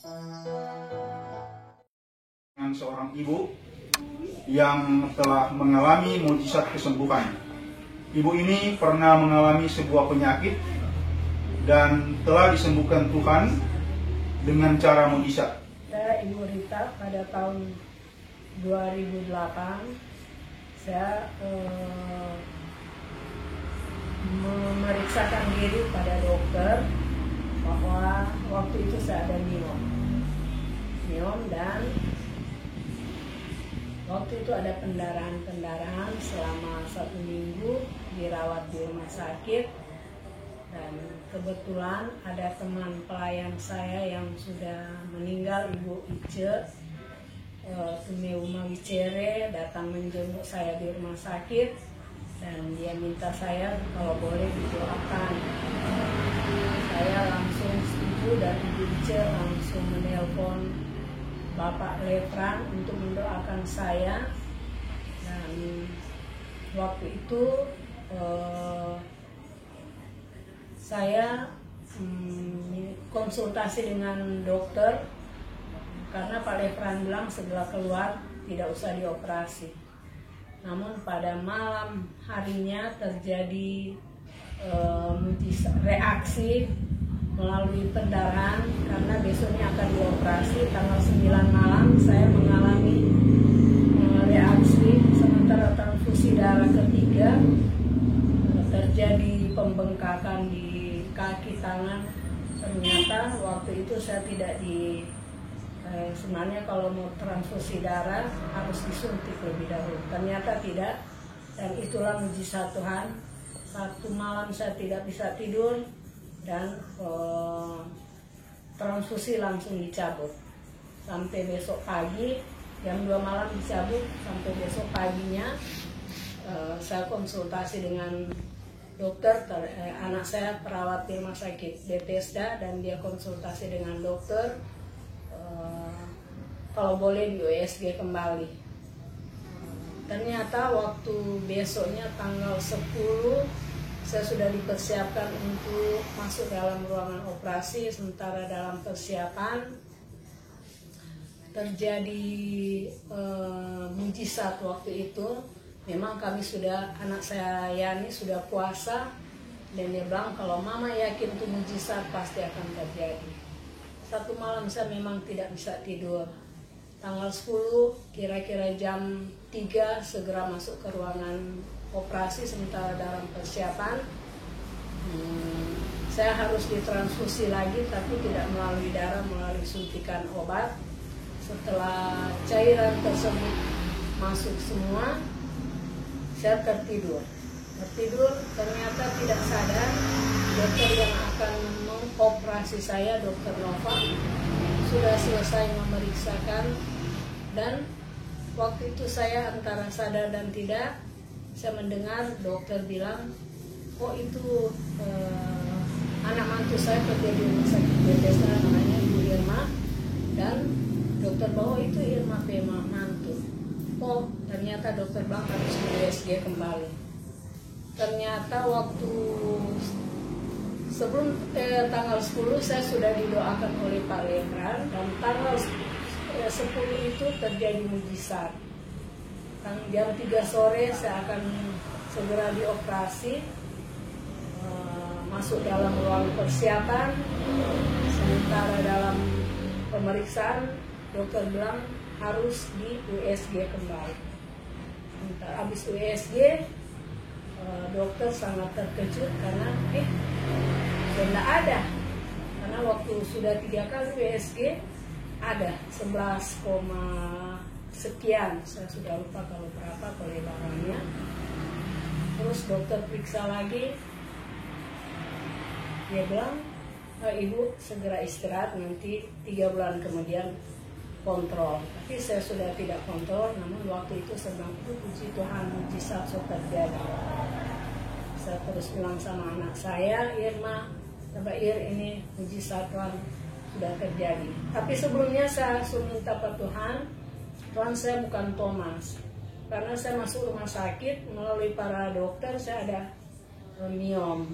Dengan seorang ibu yang telah mengalami mukjizat kesembuhan. Ibu ini pernah mengalami sebuah penyakit dan telah disembuhkan Tuhan dengan cara mukjizat. Saya Ibu Rita, pada tahun 2008 saya memeriksakan diri pada dokter bahwa waktu itu saya ada miom dan waktu itu ada pendarahan selama 1 minggu dirawat di rumah sakit. Dan kebetulan ada teman pelayan saya yang sudah meninggal, Ibu Ice Tumeuma Wicere, datang menjenguk saya di rumah sakit dan dia minta saya kalau boleh didoakan. Saya langsung setuju dan Ibu Ice langsung menelpon Bapak Letran untuk mendoakan saya. Dan waktu itu saya konsultasi dengan dokter karena Pak Letran bilang setelah keluar tidak usah dioperasi. Namun pada malam harinya terjadi reaksi melalui pendarahan karena besoknya akan dioperasi. Tanggal 9 malam saya mengalami reaksi, sementara transfusi darah ketiga terjadi pembengkakan di kaki tangan. Ternyata waktu itu saya tidak sebenarnya kalau mau transfusi darah harus disuntik lebih dahulu. Ternyata tidak, dan itulah mujizat Tuhan. 1 malam saya tidak bisa tidur dan transfusi langsung dicabut. Sampai besok pagi, jam 2 malam dicabut, sampai besok paginya saya konsultasi dengan dokter. Anak saya perawat di rumah sakit Bethesda dan dia konsultasi dengan dokter kalau boleh di USG kembali. Ternyata waktu besoknya tanggal 10 saya sudah dipersiapkan untuk masuk dalam ruangan operasi. Sementara dalam persiapan terjadi mujizat waktu itu. Memang kami sudah, anak saya Yani sudah puasa dan dia bilang kalau mama yakin itu mujizat pasti akan terjadi. 1 malam saya memang tidak bisa tidur. Tanggal 10 kira-kira jam 3 segera masuk ke ruangan operasi. Sementara dalam persiapan saya harus ditransfusi lagi, tapi tidak melalui darah, melalui suntikan obat. Setelah cairan tersebut masuk semua, saya tertidur. Ternyata tidak sadar dokter yang akan mengoperasi saya, Dokter Nova, sudah selesai memeriksakan. Dan waktu itu saya antara sadar dan tidak, saya mendengar dokter bilang, oh itu anak mantu saya kerja di rumah sakit Bethesda, namanya Ibu Irma, dan dokter bahwa itu Irma Pema mantu. Oh, ternyata dokter bilang harus di USG kembali. Ternyata waktu sebelum tanggal 10 saya sudah didoakan oleh Pak Letran, dan tanggal 10 itu terjadi mujizat. Jam 3 sore saya akan segera dioperasi, masuk dalam ruang persiapan. Sementara dalam pemeriksaan dokter bilang harus di USG kembali. Habis USG dokter sangat terkejut karena tidak ada. Karena waktu sudah 3 kali USG ada 11, sekian, saya sudah lupa kalau berapa pelebarannya. Terus dokter periksa lagi, dia bilang ibu segera istirahat, nanti 3 bulan kemudian kontrol. Tapi saya sudah tidak kontrol, namun waktu itu sedang puji Tuhan mujizat terjadi. Saya terus bilang sama anak saya, Irma, coba ini mujizat Tuhan sudah terjadi. Tapi sebelumnya saya langsung minta pada Tuhan saya bukan Thomas. Karena saya masuk rumah sakit melalui para dokter saya ada miom.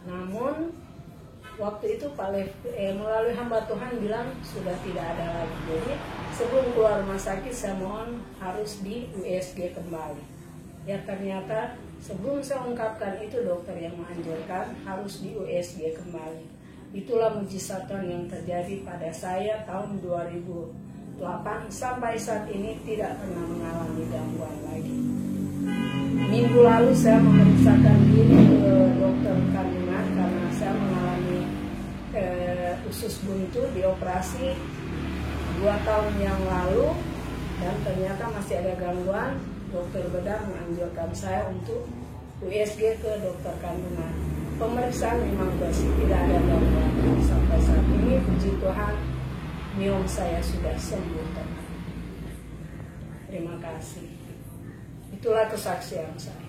Namun waktu itu Pak melalui hamba Tuhan bilang sudah tidak ada lagi. Jadi sebelum keluar rumah sakit saya mohon harus di USG kembali. Ya ternyata sebelum saya ungkapkan itu dokter yang menganjurkan harus di USG kembali. Itulah mujizat Tuhan yang terjadi pada saya tahun 2008 sampai saat ini tidak pernah mengalami gangguan lagi. Minggu lalu saya memeriksakan diri ke dokter kandungan karena saya mengalami usus buntu dioperasi 2 tahun yang lalu dan ternyata masih ada gangguan. Dokter bedah menganjurkan saya untuk USG ke dokter kandungan. Pemeriksaan memang bersih, tidak ada gangguan. Sampai saat ini puji Tuhan miom saya sudah sembuh. Terima kasih. Itulah kesaksian saya.